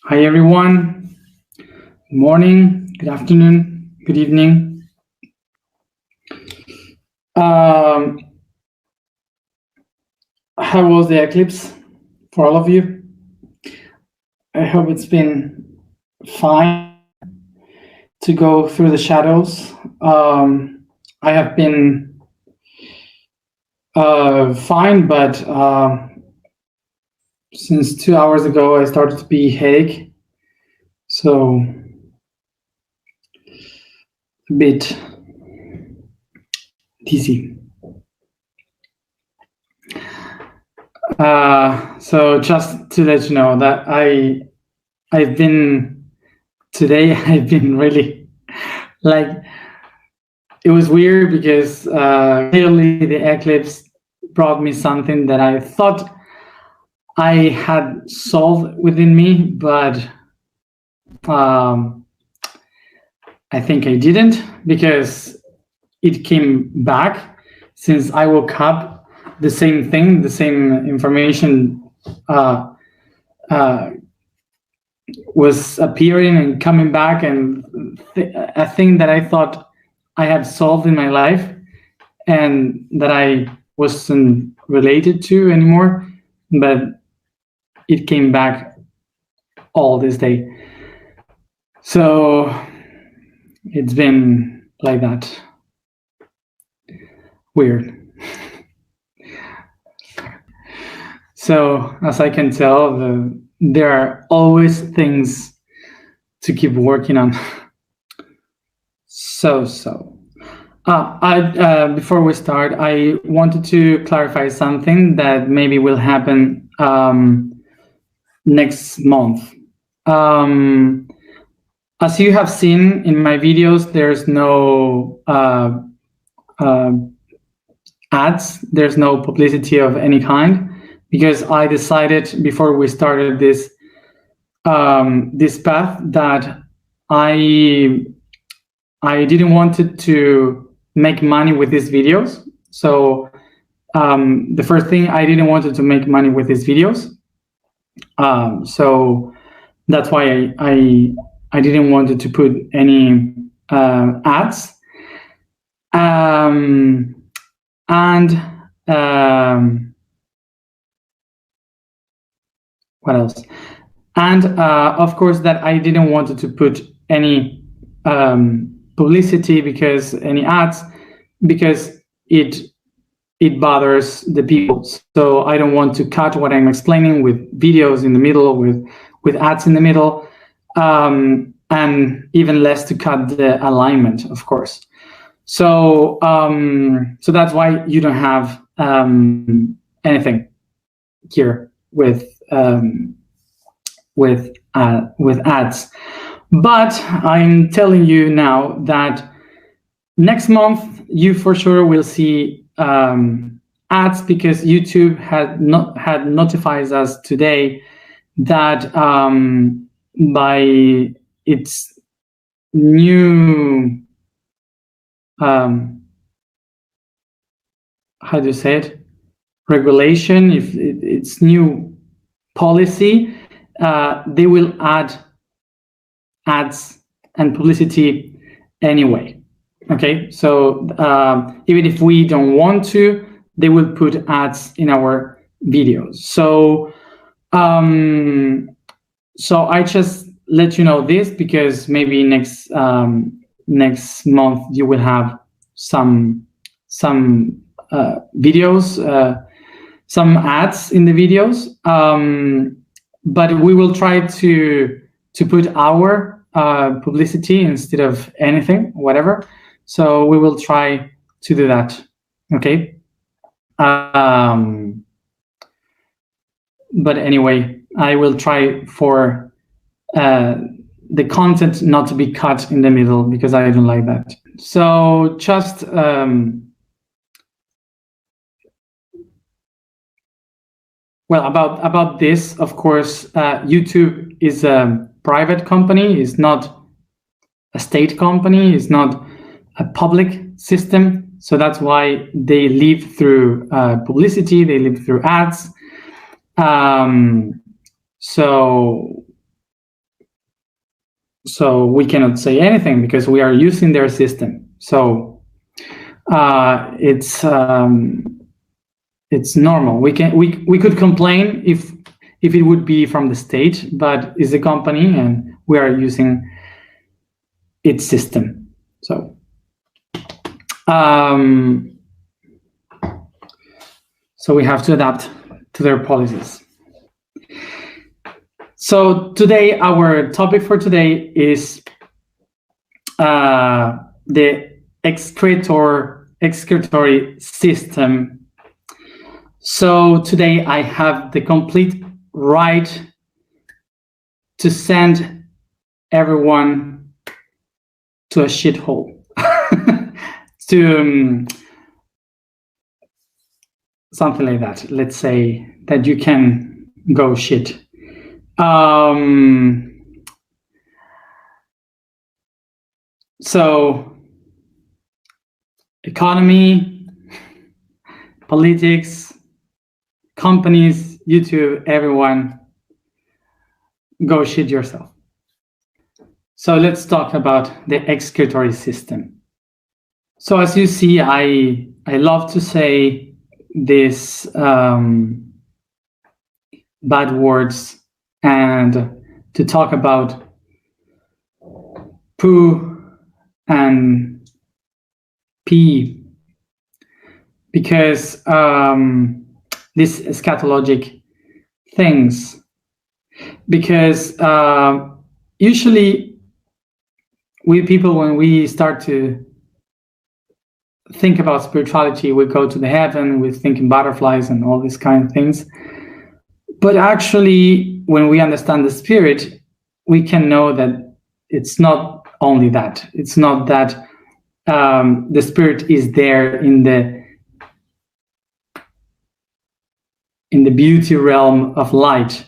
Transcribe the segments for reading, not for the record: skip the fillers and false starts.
Hi everyone. Good morning, good afternoon, good evening. Um, how was the eclipse for all of you? I hope it's been fine to go through the shadows. I have been fine, but since 2 hours ago I started to be headache, so a bit dizzy. So just to let you know that I've been today I've been really like it was weird because clearly the eclipse brought me something that I thought I had solved within me, but um, I think I didn't because it came back since I woke up. The same thing, the same information uh, uh, was appearing and coming back, and a thing that I thought I had solved in my life and that I wasn't related to anymore, but it came back all this day. So it's been like that. Weird. So as I can tell, there are always things to keep working on. So before we start, I wanted to clarify something that maybe will happen next month. As you have seen in my videos, there's no ads, there's no publicity of any kind, because I decided before we started this path that I didn't want to make money with these videos. So the first thing, I didn't want to make money with these videos. So that's why I didn't want to put any ads. And what else? And of course, that I didn't want to put any publicity, because any ads, because it bothers the people. So I don't want to cut what I'm explaining with videos in the middle, with ads in the middle, and even less to cut the alignment, of course. So so that's why you don't have anything here with ads. But I'm telling you now that next month you for sure will see ads, because YouTube had notified us today that by its new how do you say it, regulation, if it's new policy, they will add ads and publicity anyway. Okay, so even if we don't want to, they will put ads in our videos. So so I just let you know this, because maybe next month you will have some videos, some ads in the videos, but we will try to put our publicity instead of anything, whatever. So we will try to do that. Okay. But anyway, I will try for the content not to be cut in the middle, because I don't like that. So just well, about this, of course, YouTube is a private company, is not a state company, is not a public system. So that's why they live through publicity, they live through ads. So So we cannot say anything because we are using their system. So it's normal. We could complain if it would be from the state, but it's a company and we are using its system. So so we have to adapt to their policies. So today, our topic for today is the excretory system. So today I have the complete right to send everyone to a shithole. To something like that. Let's say that you can go shit. So economy, politics, companies, YouTube, everyone, go shit yourself. So let's talk about the excretory system. So as you see, I love to say these bad words and to talk about poo and pee, because these eschatologic things, because usually we people, when we start to think about spirituality, we go to the heaven, we think in butterflies and all these kind of things. But actually, when we understand the spirit, we can know that it's not only that. It's not that the spirit is there in the beauty realm of light.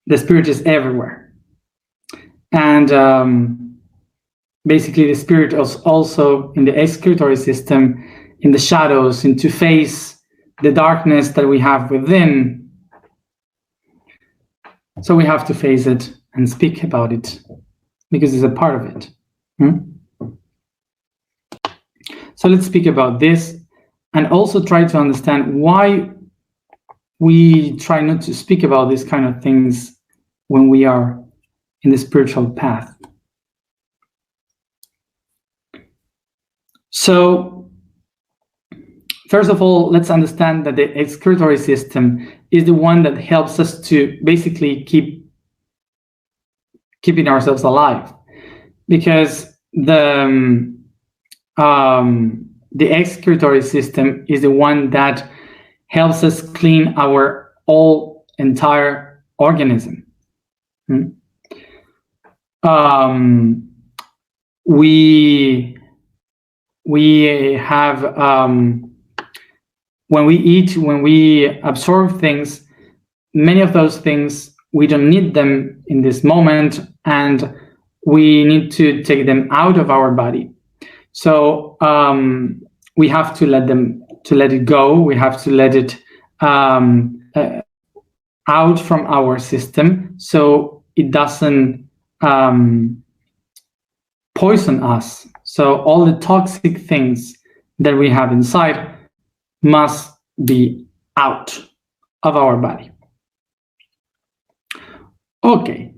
The spirit is everywhere. And basically, the spirit is also in the excretory system, in the shadows, and to face the darkness that we have within. So we have to face it and speak about it because it's a part of it. So let's speak about this and also try to understand why we try not to speak about these kind of things when we are in the spiritual path. So first of all, let's understand that the excretory system is the one that helps us to basically keeping ourselves alive, because the excretory system is the one that helps us clean our entire organism. We have when we eat, when we absorb things, many of those things, we don't need them in this moment, and we need to take them out of our body. So we have to let it go. We have to let it out from our system so it doesn't poison us. So all the toxic things that we have inside must be out of our body. Okay,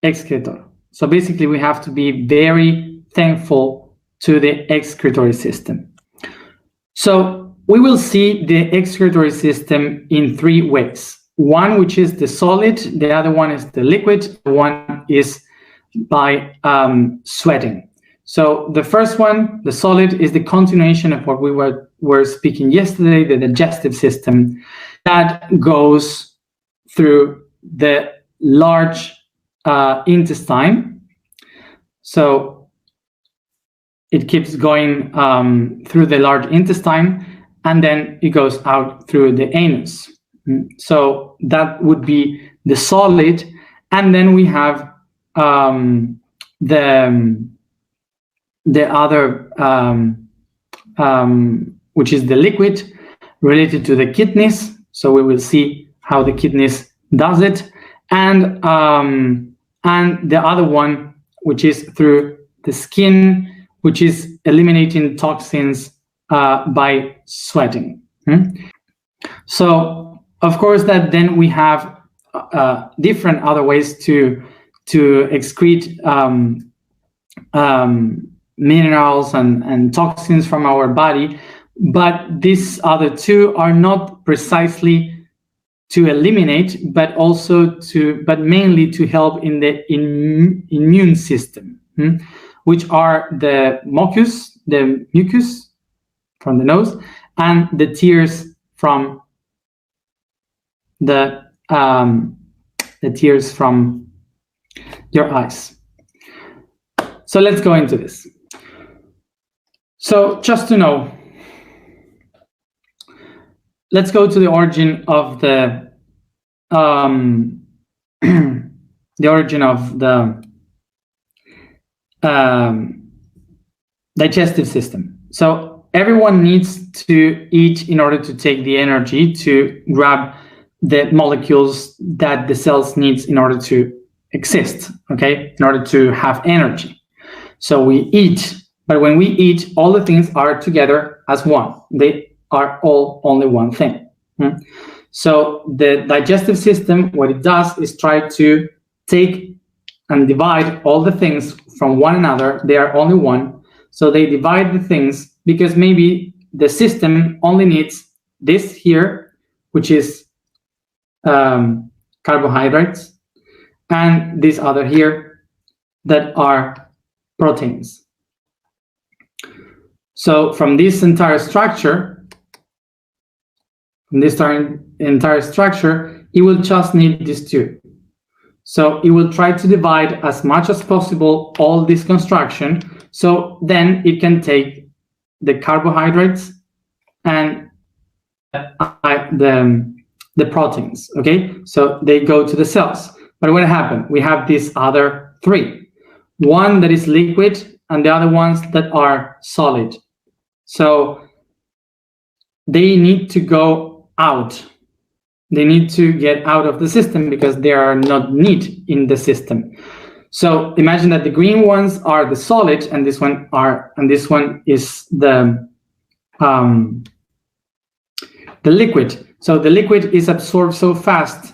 excretor. So basically we have to be very thankful to the excretory system. So we will see the excretory system in three ways. One, which is the solid, the other one is the liquid, one is by sweating. So the first one, the solid, is the continuation of what we were speaking yesterday, the digestive system that goes through the large intestine. So it keeps going through the large intestine, and then it goes out through the anus. So that would be the solid. And then we have the other, which is the liquid, related to the kidneys. So we will see how the kidneys does it. And and the other one, which is through the skin, which is eliminating toxins by sweating. So of course that then we have different other ways to excrete minerals and toxins from our body, but these other two are not precisely to eliminate, but mainly to help in the immune system, which are the mucus from the nose, and the tears from the tears from your eyes. So let's go into this. So just to know, let's go to the origin of the digestive system. So everyone needs to eat in order to take the energy to grab the molecules that the cells needs in order to exist, okay, in order to have energy. So we eat, but when we eat, all the things are together as one. They are all only one thing. So the digestive system, what it does is try to take and divide all the things from one another. They are only one. So they divide the things because maybe the system only needs this here, which is carbohydrates, and this other here that are proteins. So from this entire structure, it will just need these two. So it will try to divide as much as possible all this construction, so then it can take the carbohydrates and the proteins, okay? So they go to the cells. But what happened? We have these other three. One that is liquid and the other ones that are solid. So they need to go out. They need to get out of the system because they are not needed in the system. So imagine that the green ones are the solid, and this one is the liquid. So the liquid is absorbed so fast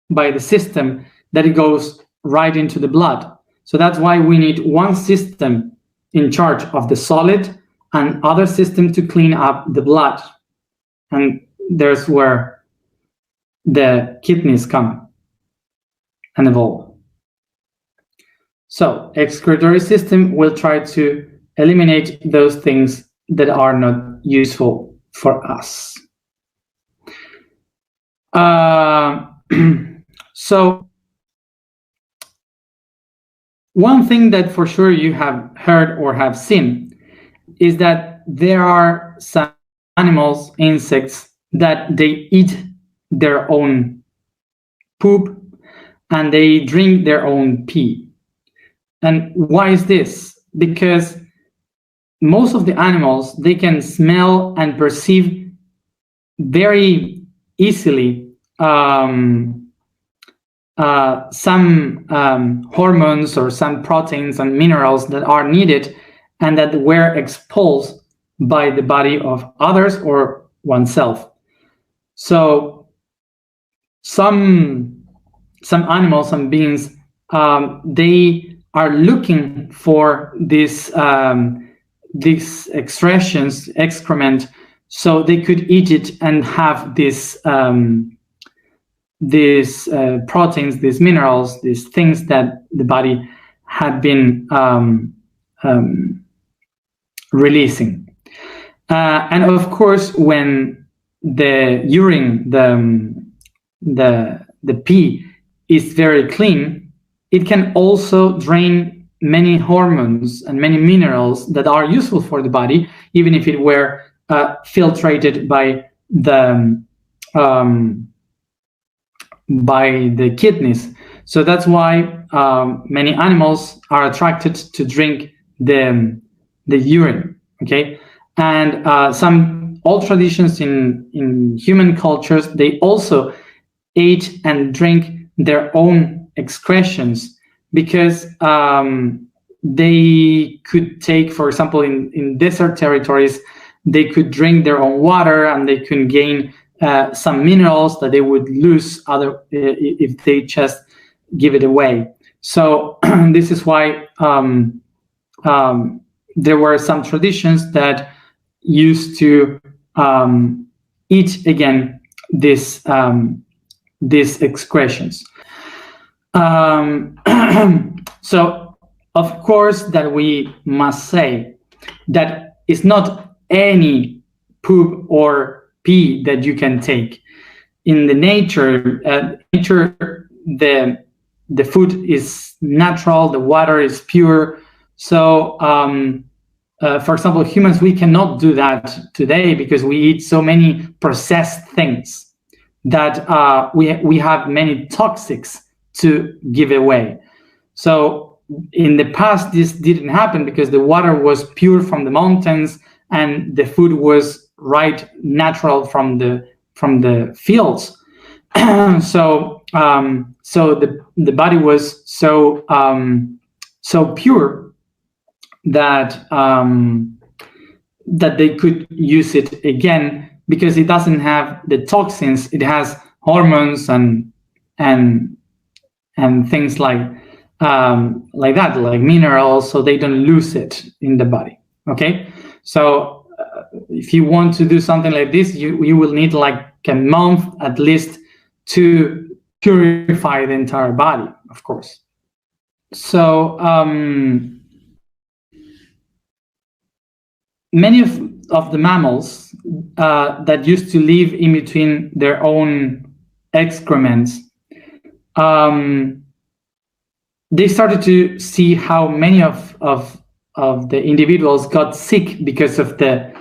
by the system that it goes right into the blood. So that's why we need one system in charge of the solid and other system to clean up the blood. And there's where the kidneys come and evolve. So excretory system will try to eliminate those things that are not useful for us. So one thing that for sure you have heard or have seen is that there are some animals, insects, that they eat their own poop and they drink their own pee. And why is this? Because most of the animals, they can smell and perceive very easily some hormones or some proteins and minerals that are needed and that were expelled by the body of others or oneself. So some animals, some beings, they are looking for these excrement, so they could eat it and have these proteins, these minerals, these things that the body had been releasing. And of course, when the urine, the pee is very clean, it can also drain many hormones and many minerals that are useful for the body, even if it were filtrated by the kidneys. So that's why many animals are attracted to drink the urine. Okay, and some old traditions in human cultures, they also ate and drink their own excretions because they could take, for example, in desert territories, they could drink their own water, and they could gain some minerals that they would lose if they just give it away. So this is why there were some traditions that used to eat again these excretions. So of course that we must say that it's not any poop or pee that you can take. In the nature, the food is natural, the water is pure. So for example, humans, we cannot do that today because we eat so many processed things that we have many toxics to give away. So in the past, this didn't happen because the water was pure from the mountains and the food was right natural from the fields. So the body was so pure that that they could use it again because it doesn't have the toxins. It has hormones and things like that, like minerals, so they don't lose it in the body. Okay, so if you want to do something like this, you will need like a month at least to purify the entire body, of course. So many of the mammals that used to live in between their own excrements, they started to see how many of the individuals got sick because of the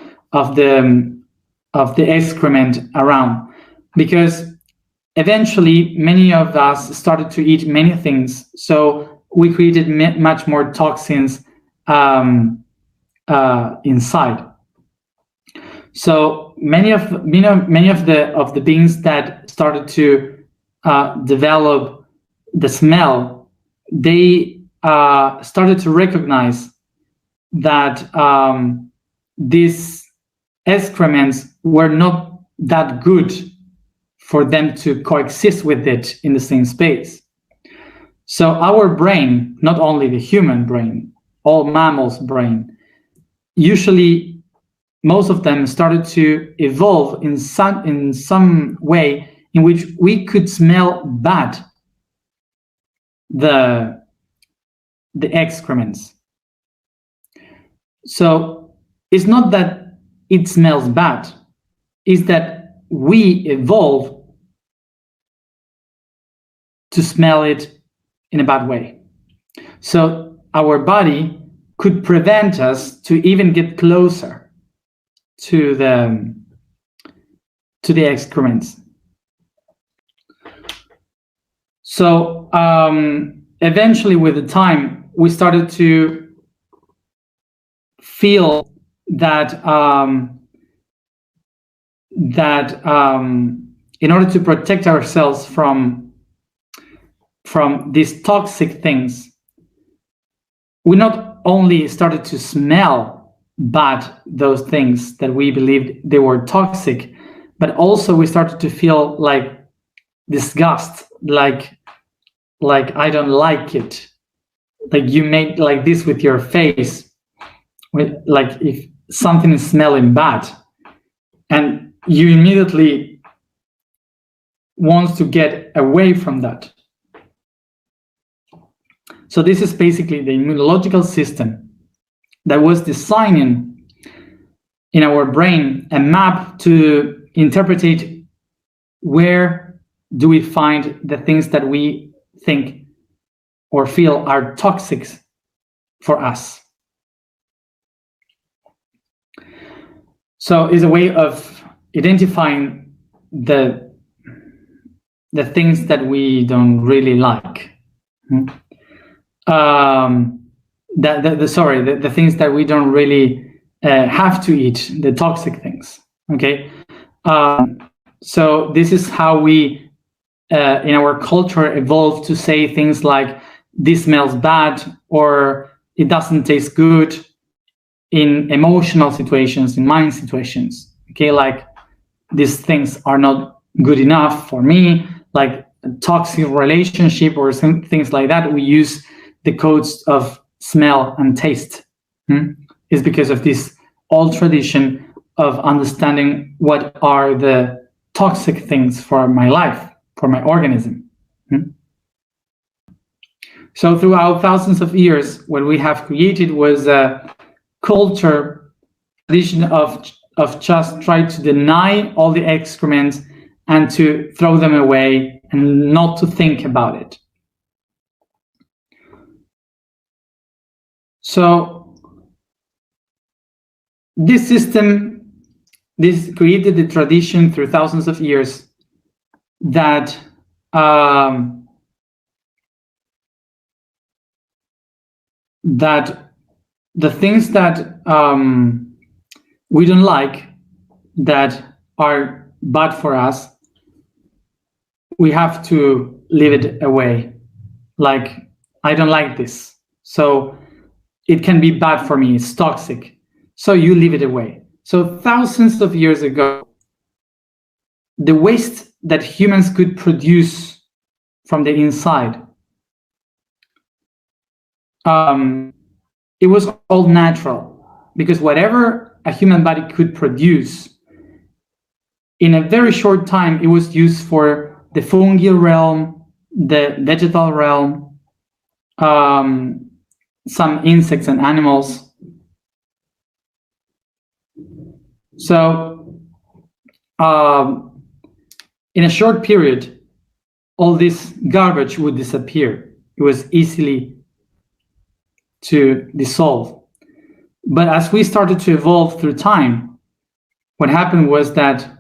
excrement around, because eventually many of us started to eat many things, so we created much more toxins inside. So many of the beings that started to develop the smell, they started to recognize that these excrements were not that good for them to coexist with it in the same space. So our brain, not only the human brain, all mammals' brain, usually most of them started to evolve in some way in which we could smell bad the excrements. So it's not that it smells bad, it's that we evolved to smell it in a bad way. So our body could prevent us to even get closer to the excrements. So eventually, with the time, we started to feel that in order to protect ourselves from these toxic things, we not only started to smell bad those things that we believed they were toxic, but also we started to feel like disgust, like I don't like it, like you made like this with your face, like if something is smelling bad, and you immediately want to get away from that. So this is basically the immunological system that was designing in our brain a map to interpret where do we find the things that we think or feel are toxic for us. So it's a way of identifying the things that we don't really like. The things that we don't really have to eat, the toxic things. Okay, so this is how we in our culture evolved to say things like this smells bad or it doesn't taste good in emotional situations, in mind situations. Okay, like these things are not good enough for me, like a toxic relationship or some things like that. We use the codes of smell and taste. It's because of this old tradition of understanding what are the toxic things for my life, for my organism. So throughout thousands of years, what we have created was a culture, tradition of just try to deny all the excrement and to throw them away and not to think about it. So this system, this created the tradition through thousands of years that that the things that we don't like, that are bad for us, we have to leave it away. Like, I don't like this, so it can be bad for me, it's toxic, so you leave it away. So thousands of years ago, the waste that humans could produce from the inside, it was all natural, because whatever a human body could produce, in a very short time, it was used for the fungal realm, the vegetal realm, some insects and animals. So in a short period, all this garbage would disappear. It was easily to dissolve. But as we started to evolve through time, what happened was that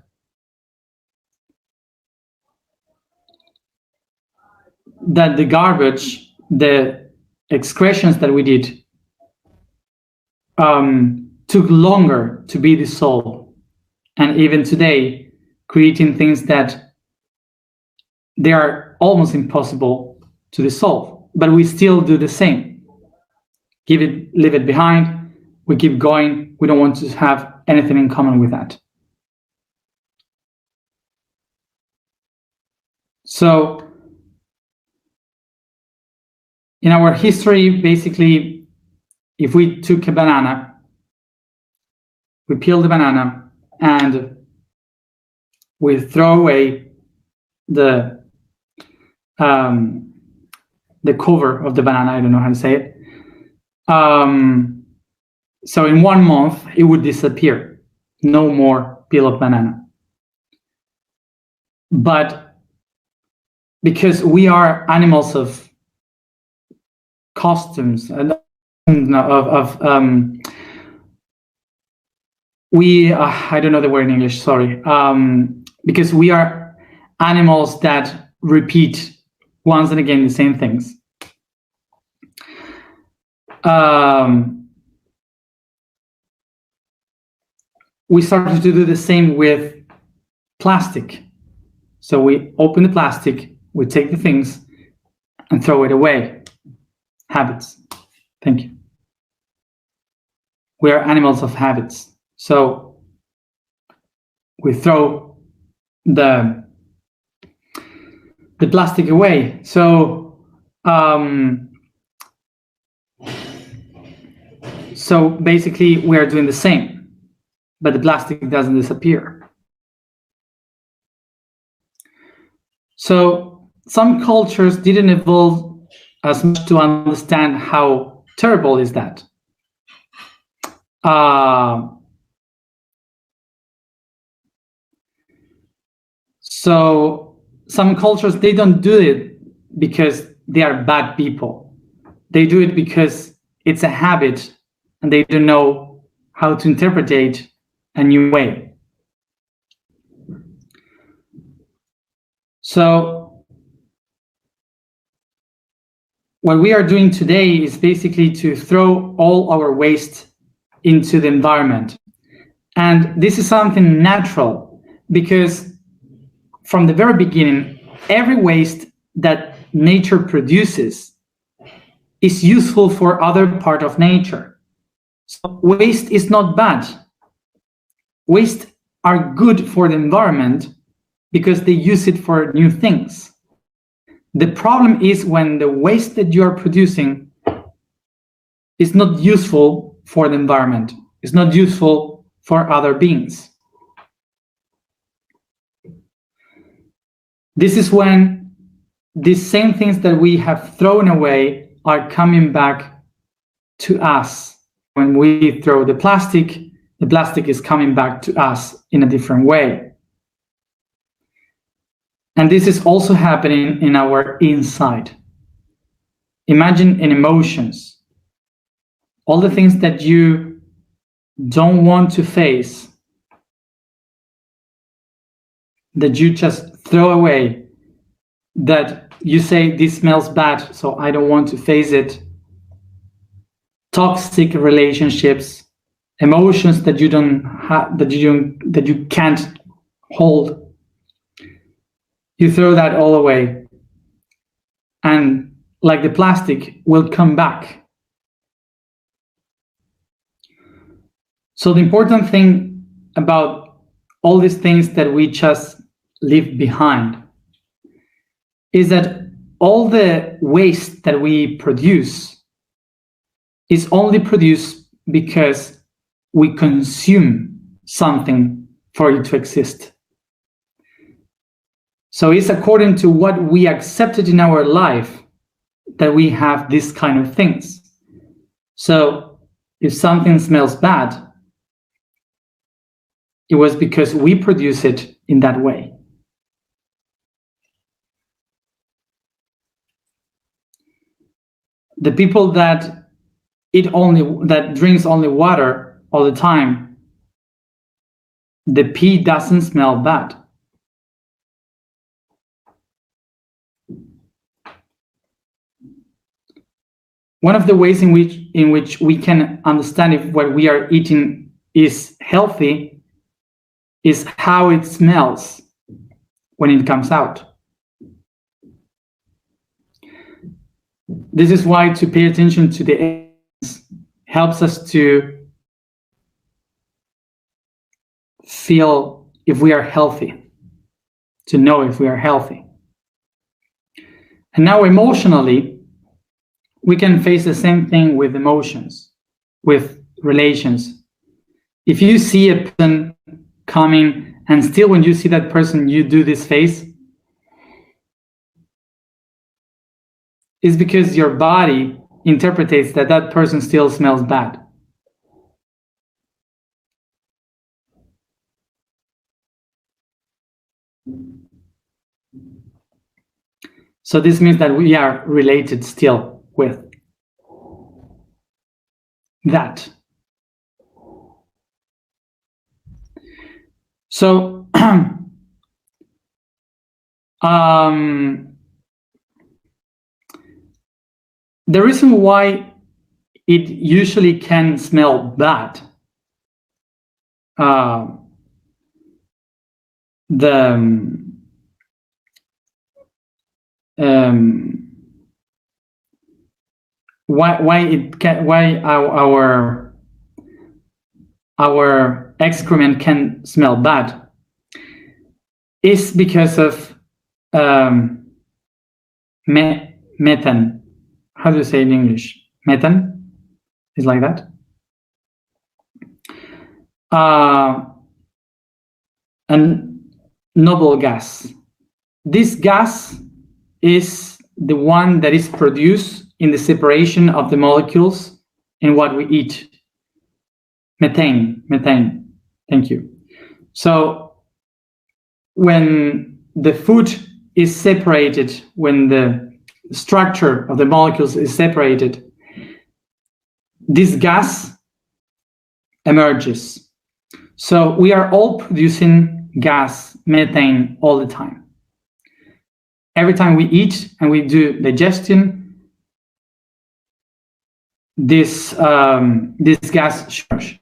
the garbage, the excretions that we did, took longer to be dissolved. And even today, creating things that they are almost impossible to dissolve, but we still do the same. Leave it behind, we keep going, we don't want to have anything in common with that. So in our history, basically, if we took a banana, we peel the banana and we throw away the cover of the banana, I don't know how to say it. So in 1 month, it would disappear. No more peel of banana. But because we are animals of costumes, we I don't know the word in English, sorry. Because we are animals that repeat once and again the same things. We started to do the same with plastic. So we open the plastic, we take the things and throw it away. Habits. Thank you. We are animals of habits. So we throw the plastic away. So so basically we are doing the same, but the plastic doesn't disappear. So some cultures didn't evolve as much to understand how terrible is that. So some cultures, they don't do it because they are bad people. They do it because it's a habit and they don't know how to interpret it a new way. So what we are doing today is basically to throw all our waste into the environment. And this is something natural, because from the very beginning, every waste that nature produces is useful for other part of nature. So waste is not bad. Waste are good for the environment because they use it for new things. The problem is when the waste that you are producing is not useful for the environment, it's not useful for other beings. This is when these same things that we have thrown away are coming back to us. When we throw the plastic is coming back to us in a different way. And this is also happening in our inside. Imagine in emotions, all the things that you don't want to face, that you just throw away, that you say this smells bad, so I don't want to face it. Toxic relationships, emotions that you don't have, that you can't hold. You throw that all away, and like the plastic will come back. So the important thing about all these things that we just leave behind is that all the waste that we produce is only produced because we consume something for it to exist. So it's according to what we accepted in our life that we have these kind of things. So if something smells bad, it was because we produce it in that way. The people that drinks only water all the time, the pee doesn't smell bad. One of the ways in which we can understand if what we are eating is healthy is how it smells when it comes out. This is why to pay attention to the essence helps us to feel if we are healthy, to know if we are healthy. And now emotionally, we can face the same thing with emotions, with relations. If you see a person coming and still when you see that person, you do this face, it's because your body interprets that that person still smells bad. So this means that we are related still with that. So the reason why it usually can smell bad, why our excrement can smell bad is because of methane. How do you say in English? Methane is like that. And noble gas. This gas is the one that is produced in the separation of the molecules in what we eat. Methane. Thank you. So when the food is separated, when the structure of the molecules is separated, this gas emerges. So we are all producing gas, methane, all the time. Every time we eat and we do digestion, this gas shows.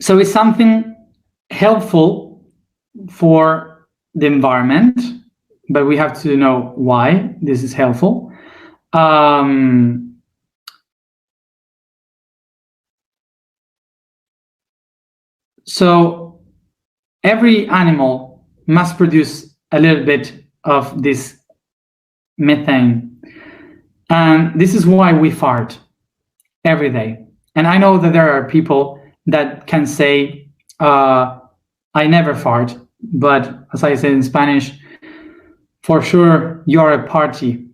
So it's something helpful for the environment but we have to know why this is helpful. So every animal must produce a little bit of this methane, and this is why we fart every day. And I know that there are people that can say, I never fart, but as I said in Spanish, for sure you're a party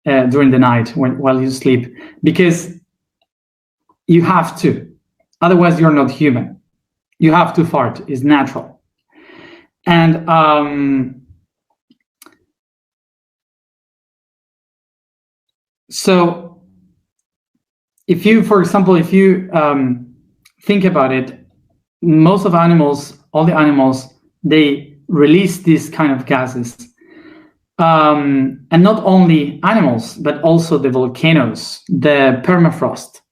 during the night while you sleep, because you have to, otherwise you're not human. You have to fart, it's natural. And so if you, for example, if you think about it, most of animals, all the animals, they release these kind of gases. And not only animals, but also the volcanoes, the permafrost.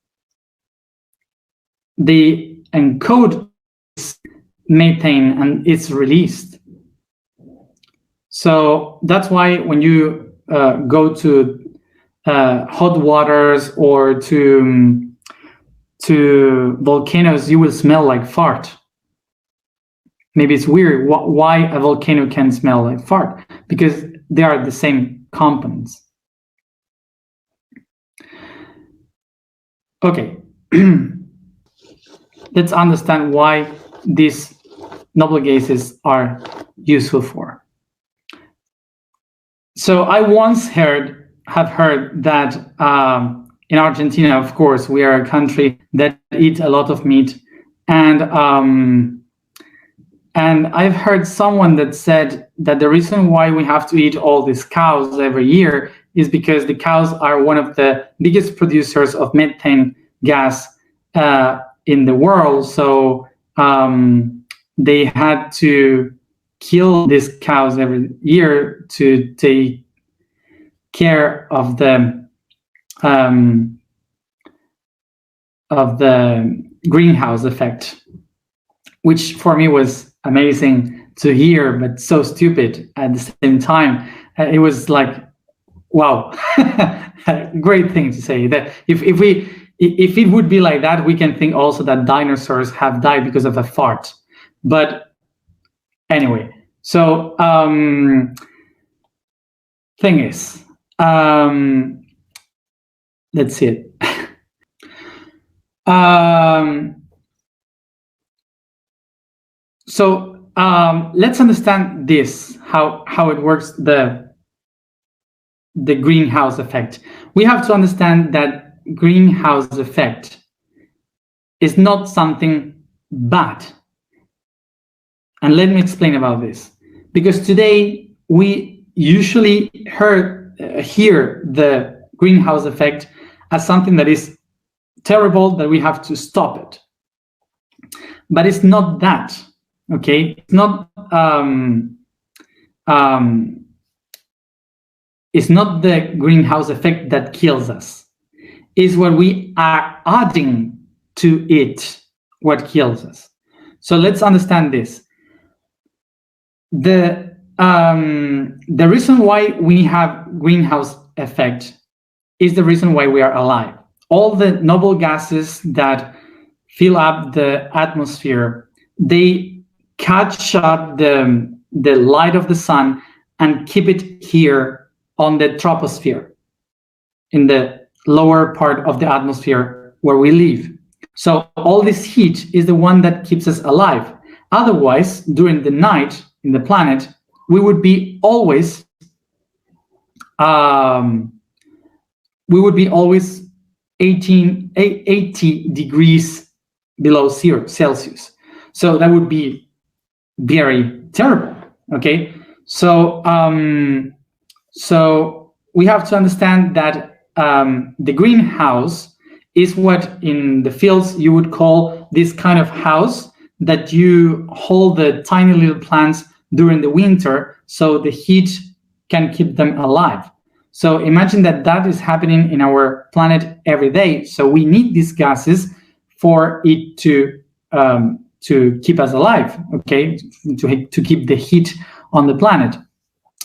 They encode methane and it's released. So that's why when you go to hot waters or to volcanoes, you will smell like fart. Maybe it's weird why a volcano can smell like fart, because they are the same components. Okay, let's understand why these noble gases are useful for. So I once have heard that in Argentina, of course, we are a country that eats a lot of meat, and I've heard someone that said that the reason why we have to eat all these cows every year is because the cows are one of the biggest producers of methane gas in the world. So they had to kill these cows every year to take care of the greenhouse effect, which for me was amazing to hear, but so stupid at the same time. It was like, wow, great thing to say. That if it would be like that, we can think also that dinosaurs have died because of a fart. But anyway, so thing is, let's see it. So let's understand this, how it works, the greenhouse effect. We have to understand that greenhouse effect is not something bad. And let me explain about this. Because today we usually hear the greenhouse effect as something that is terrible, that we have to stop it. But it's not that. Okay, it's not the greenhouse effect that kills us. It's what we are adding to it what kills us. So let's understand this. The reason why we have greenhouse effect is the reason why we are alive. All the noble gases that fill up the atmosphere, they catch up the light of the sun and keep it here on the troposphere, in the lower part of the atmosphere where we live. So all this heat is the one that keeps us alive. Otherwise, during the night in the planet, we would be always 80 degrees below zero Celsius. So that would be very terrible. Okay, so we have to understand that the greenhouse is what in the fields you would call this kind of house that you hold the tiny little plants during the winter, so the heat can keep them alive. So imagine that is happening in our planet every day. So we need these gases for it to keep us alive, okay, to keep the heat on the planet.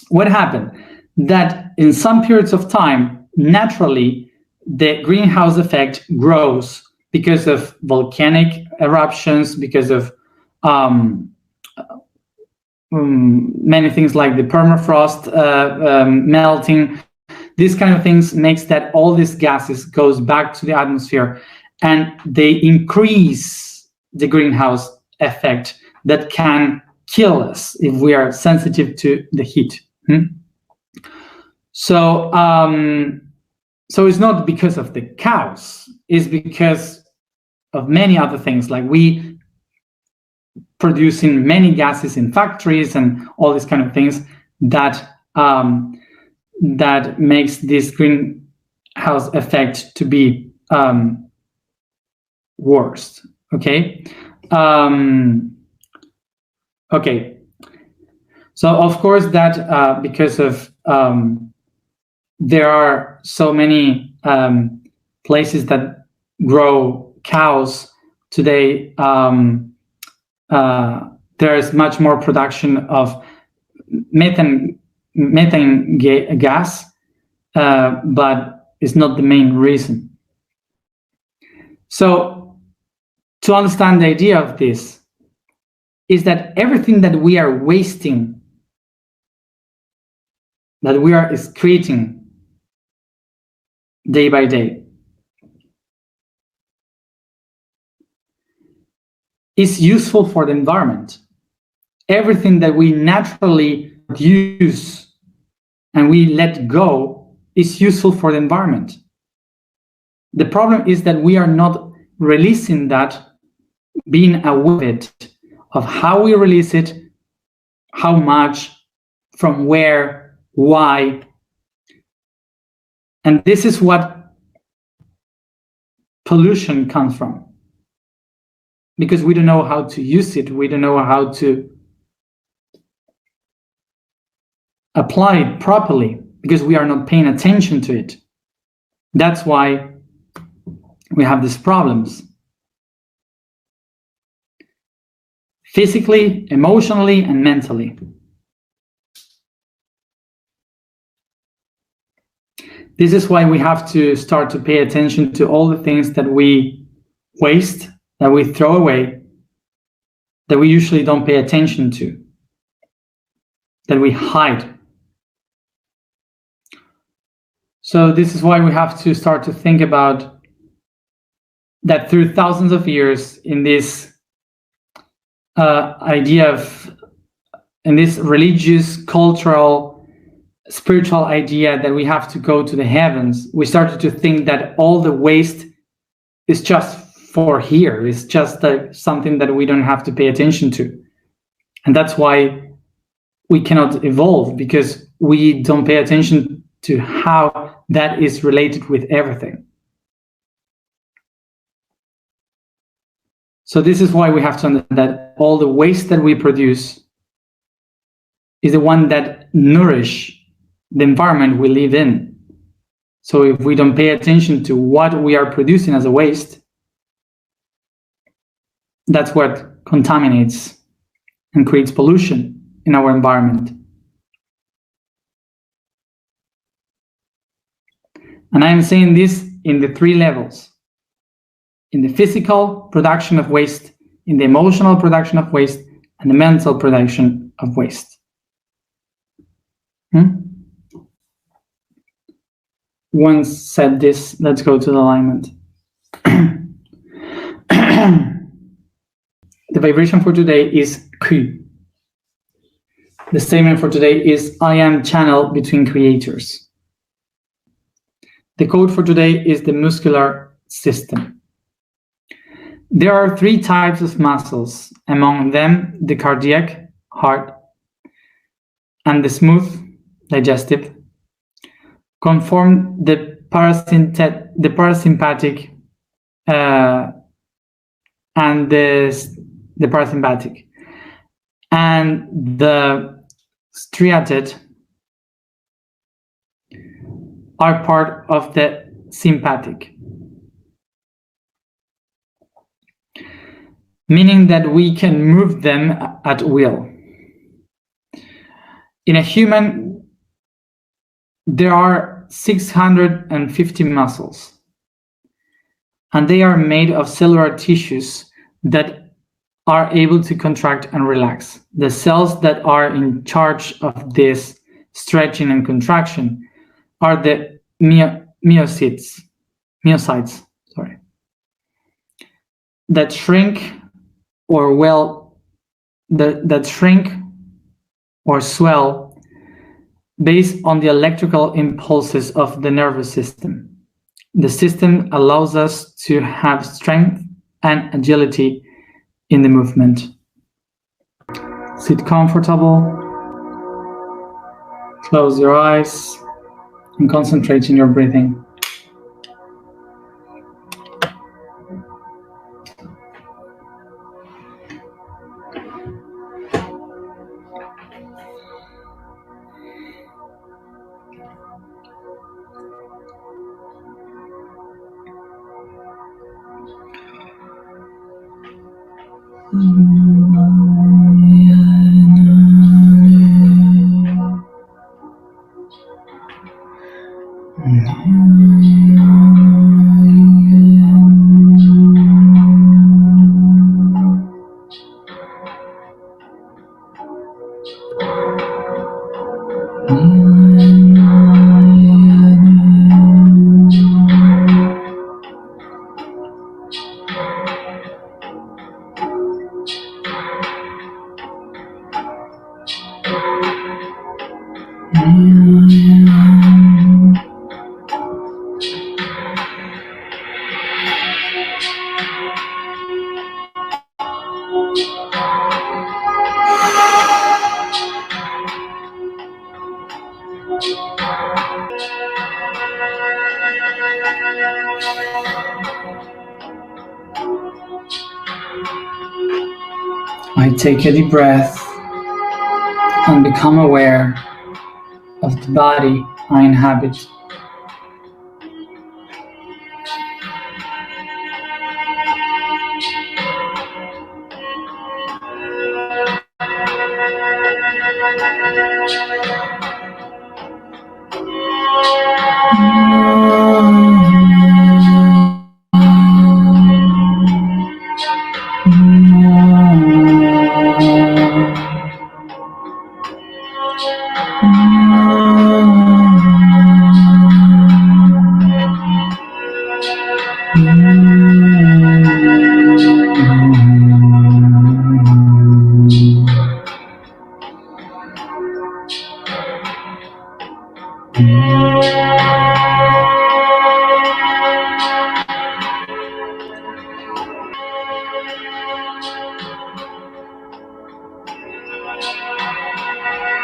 what happened? That in some periods of time, naturally, the greenhouse effect grows because of volcanic eruptions, because of many things like the permafrost melting. These kind of things makes that all these gases goes back to the atmosphere, and they increase the greenhouse effect that can kill us if we are sensitive to the heat. So it's not because of the cows, it's because of many other things, like we producing many gases in factories and all these kind of things that that makes this greenhouse effect to be worse. Okay. Okay. So of course that because of there are so many places that grow cows today, there is much more production of methane gas, but it's not the main reason. So to understand the idea of this is that everything that we are wasting, that we are excreting day by day, is useful for the environment. Everything that we naturally use and we let go is useful for the environment. The problem is that we are not releasing that, being aware of how we release it, how much, from where, why. And this is what pollution comes from. Because we don't know how to use it, we don't know how to apply it properly, because we are not paying attention to it. That's why we have these problems. Physically, emotionally, and mentally. This is why we have to start to pay attention to all the things that we waste, that we throw away, that we usually don't pay attention to, that we hide. So this is why we have to start to think about that through thousands of years in this idea of, in this religious, cultural, spiritual idea that we have to go to the heavens, we started to think that all the waste is just for here. It's just something that we don't have to pay attention to. And that's why we cannot evolve, because we don't pay attention to how that is related with everything. So this is why we have to understand that all the waste that we produce is the one that nourish the environment we live in. So if we don't pay attention to what we are producing as a waste, that's what contaminates and creates pollution in our environment. And I am saying this in the three levels: in the physical production of waste, in the emotional production of waste, and the mental production of waste. Once said this, let's go to the alignment. The vibration for today is Q. The statement for today is I am channel between creators. The code for today is the muscular system. There are three types of muscles, among them the cardiac, heart, and the smooth, digestive, conform the parasympathetic and the parasympathetic, and the striated are part of the sympathetic, meaning that we can move them at will. In a human, there are 650 muscles, and they are made of cellular tissues that are able to contract and relax. The cells that are in charge of this stretching and contraction are the myocytes, that shrink or swell based on the electrical impulses of the nervous system. The system allows us to have strength and agility in the movement. Sit comfortable, close your eyes, and concentrate on your breathing. I take a deep breath and become aware of the body I inhabit.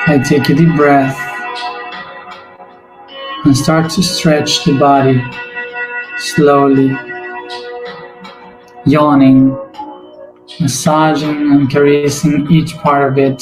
I take a deep breath and start to stretch the body slowly, yawning, massaging and caressing each part of it.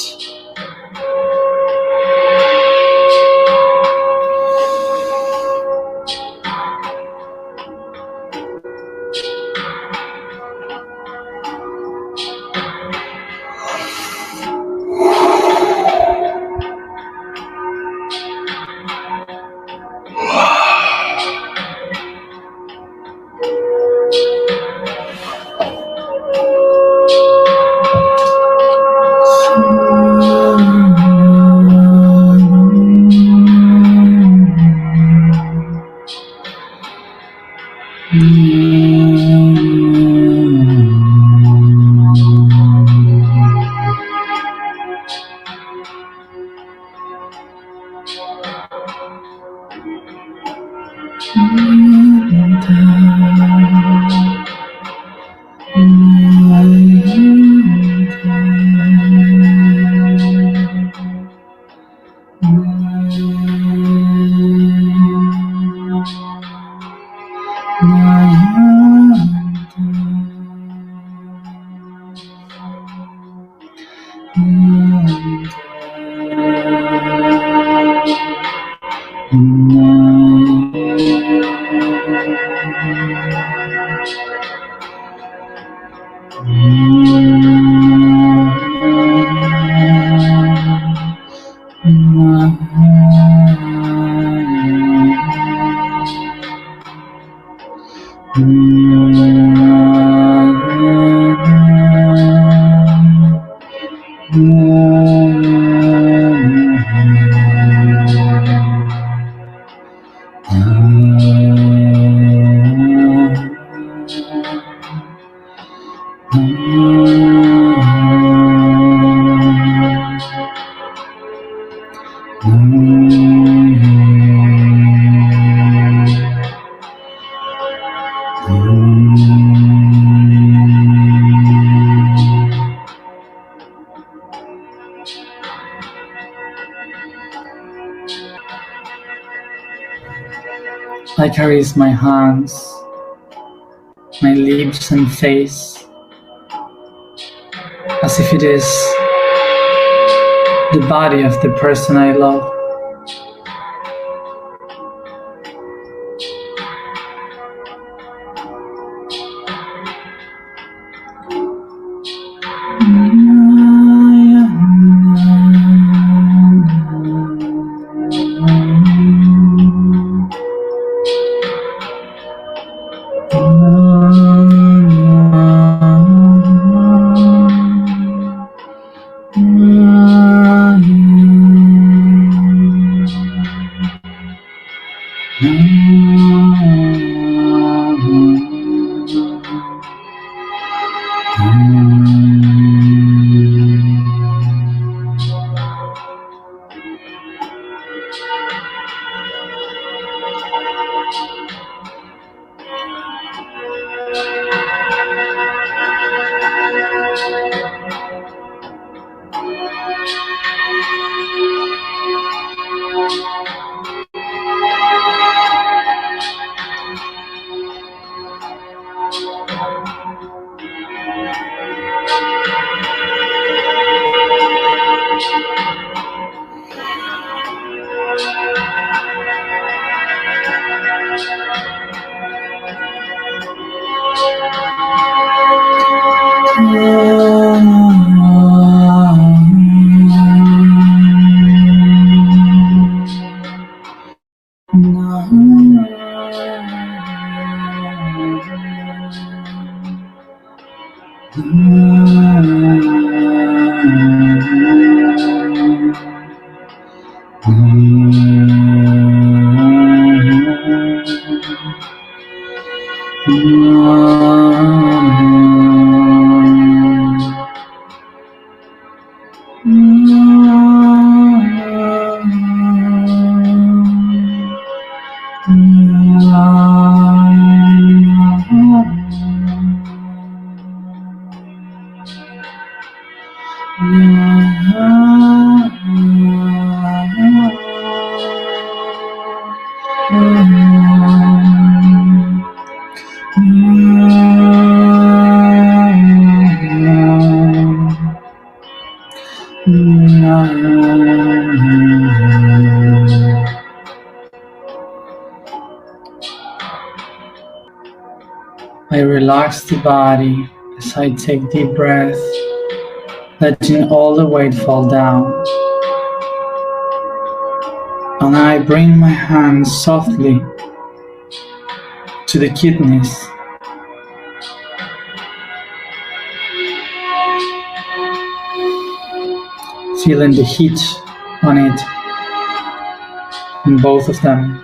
I caress my hands, my lips and face, as if it is the body of the person I love. I relax the body as I take deep breaths, letting all the weight fall down. And I bring my hands softly to the kidneys, feeling the heat on it, in both of them.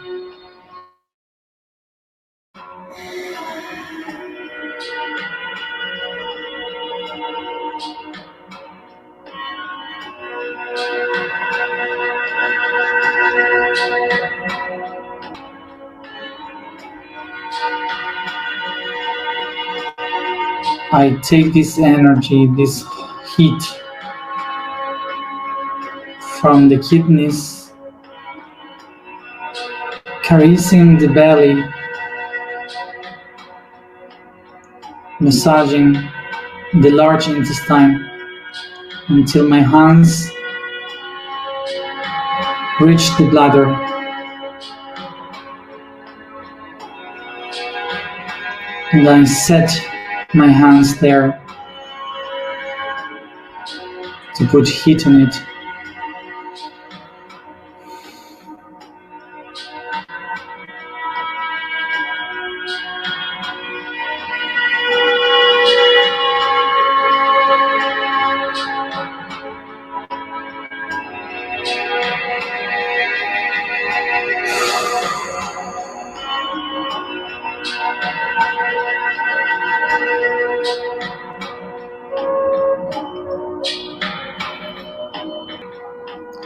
I take this energy, this heat from the kidneys, caressing the belly, massaging the large intestine until my hands reach the bladder. And I set my hands there to put heat on it.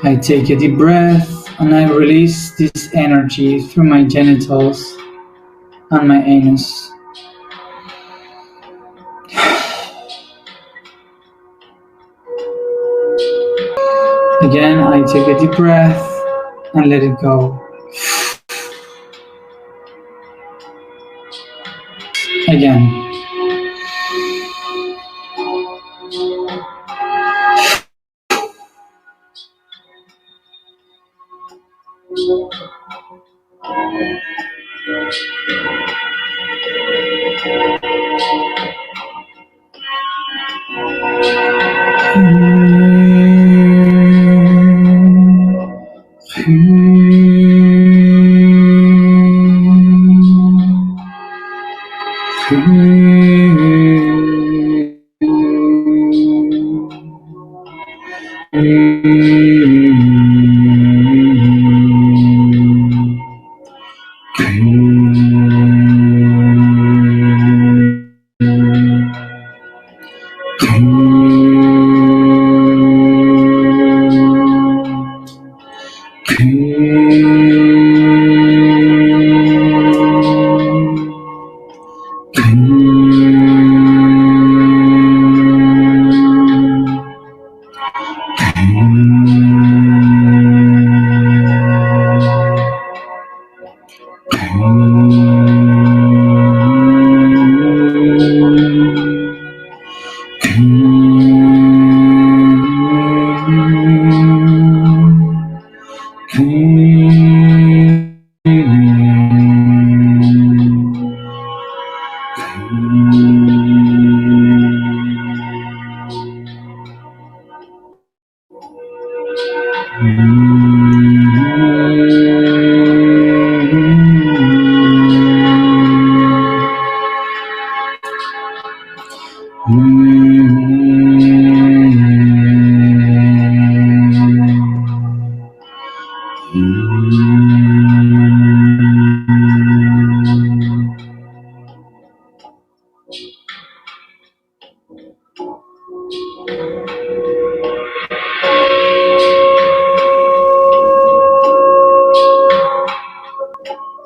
I take a deep breath and I release this energy through my genitals and my anus. Again, I take a deep breath and let it go. Again.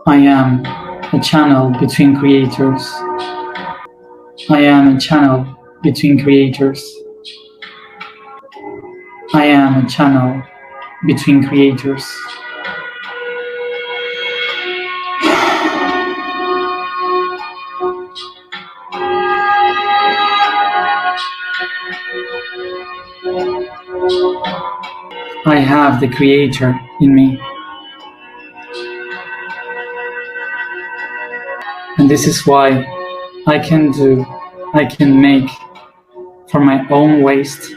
I am a channel between creators. I am a channel between creators. I am a channel between creators. I have the creator in me. And this is why I can make from my own waste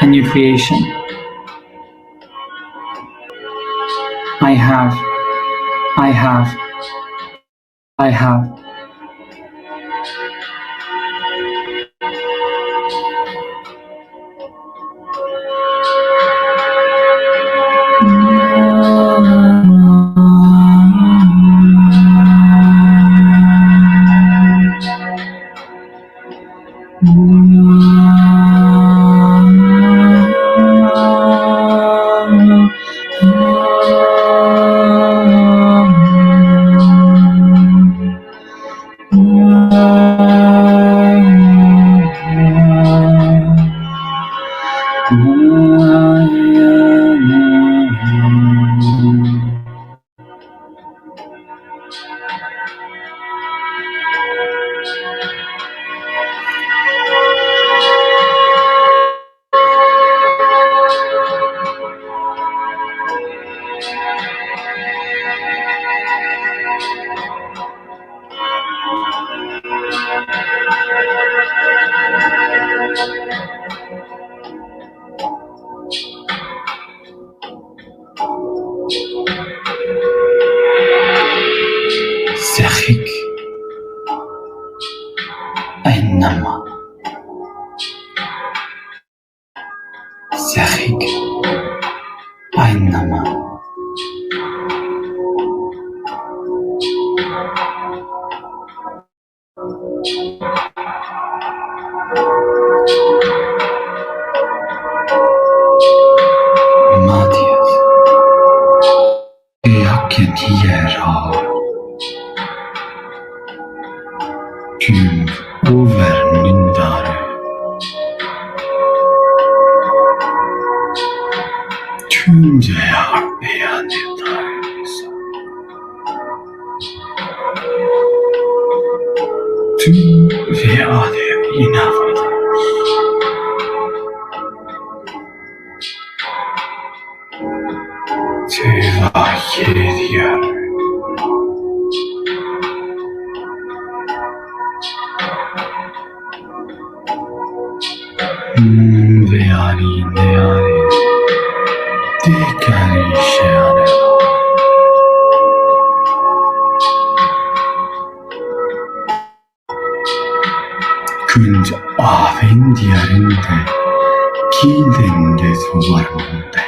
a new creation. I have. سخك أينما سخك أينما Mattias Jacken hierrar Gud övermyndare Tümce beyanetare tüm rüyaları inanılır. Tüvahiriyor. Veari, dikari şeane. Kunç ahven diyarında, kilinde suvarmında.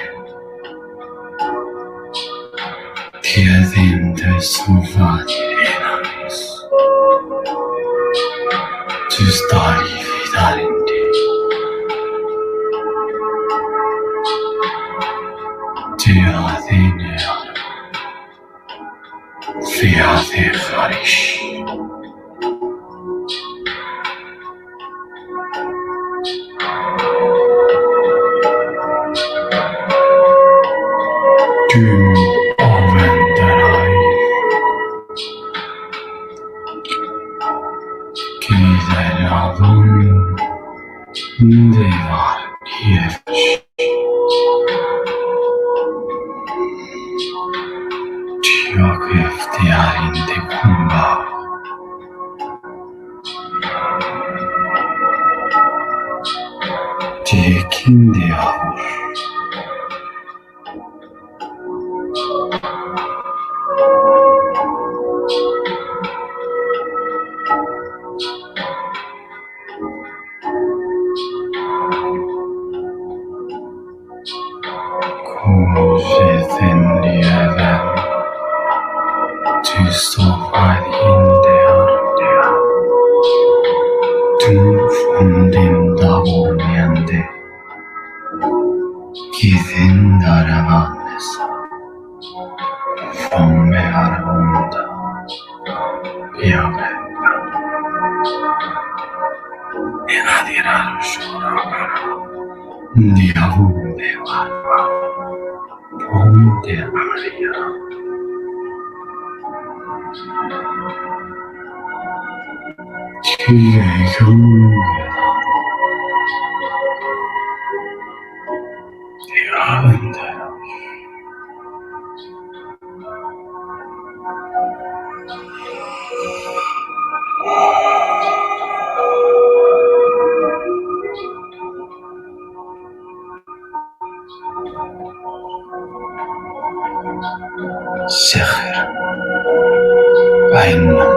Kilinde suvarmında. Düz tarifi darinde. Tiyadine yarım. Fiyade hariş. Tüm ovenderay. Gider alın. Devar yemiş. Çok ihtiyarinde kumba. Tekinde yavur. Kuzetten diyeven. Tüstofar hindear. Tüm fundin davulmeyende. Gizin daranannesa. Fomme arabunda. Piave. Enadirar şorabara. Diavunde var. Ponte aria. Tüyegungeda. Diavunde. Sacral. Aynama.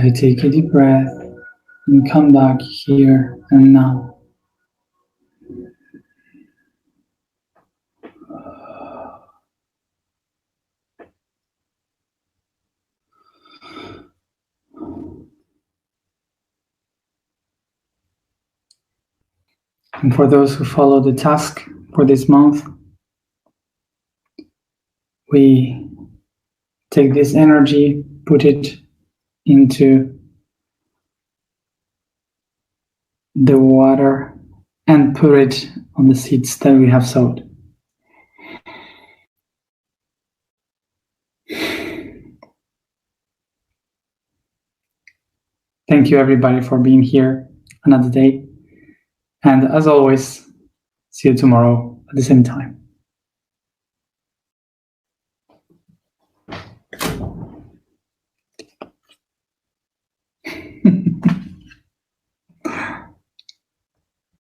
I take a deep breath and come back here and now. And for those who follow the task for this month, we take this energy, put it into the water and put it on the seeds that we have sowed. Thank you everybody for being here another day. And as always, see you tomorrow at the same time.